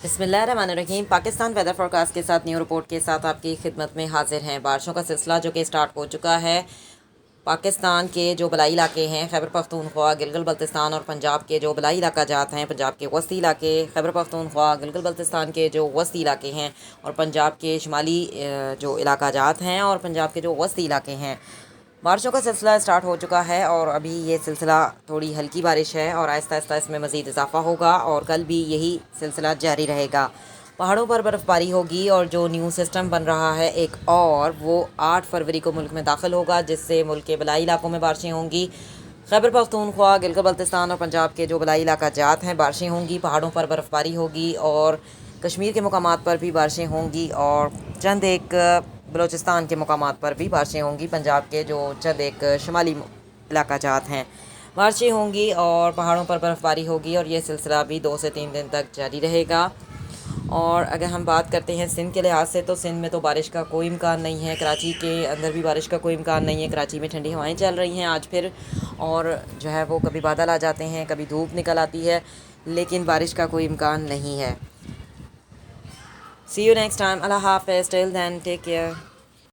بسم اللہ الرحمن الرحیم۔ پاکستان ویدر فورکاسٹ کے ساتھ نیو رپورٹ کے ساتھ آپ کی خدمت میں حاضر ہیں۔ بارشوں کا سلسلہ جو کہ سٹارٹ ہو چکا ہے، پاکستان کے جو بلائی علاقے ہیں خیبر پختونخوا، گلگت بلتستان اور پنجاب کے جو بلائی علاقہ جات ہیں، پنجاب کے وسطی علاقے، خیبر پختونخوا، گلگت بلتستان کے جو وسطی علاقے ہیں اور پنجاب کے شمالی جو علاقہ جات ہیں اور پنجاب کے جو وسطی علاقے ہیں، بارشوں کا سلسلہ سٹارٹ ہو چکا ہے اور ابھی یہ سلسلہ تھوڑی ہلکی بارش ہے اور آہستہ آہستہ اس میں مزید اضافہ ہوگا اور کل بھی یہی سلسلہ جاری رہے گا۔ پہاڑوں پر برف باری ہوگی اور جو نیو سسٹم بن رہا ہے ایک اور، وہ 8 فروری کو ملک میں داخل ہوگا، جس سے ملک کے بلائی علاقوں میں بارشیں ہوں گی۔ خیبر پختونخوا، گلگت بلتستان اور پنجاب کے جو بلائی علاقہ جات ہیں بارشیں ہوں گی، پہاڑوں پر برف باری ہوگی اور کشمیر کے مقامات پر بھی بارشیں ہوں گی اور چند ایک بلوچستان کے مقامات پر بھی بارشیں ہوں گی۔ پنجاب کے جو چند ایک شمالی علاقہ جات ہیں بارشیں ہوں گی اور پہاڑوں پر برف باری ہوگی اور یہ سلسلہ بھی 2 سے 3 دن تک جاری رہے گا۔ اور اگر ہم بات کرتے ہیں سندھ کے لحاظ سے، تو سندھ میں تو بارش کا کوئی امکان نہیں ہے، کراچی کے اندر بھی بارش کا کوئی امکان نہیں ہے۔ کراچی میں ٹھنڈی ہوائیں چل رہی ہیں آج پھر، اور جو ہے وہ کبھی بادل آ جاتے ہیں، کبھی دھوپ نکل آتی ہے، لیکن بارش کا کوئی امکان نہیں ہے۔ See you next time. اللہ حافظ. Till then, take care.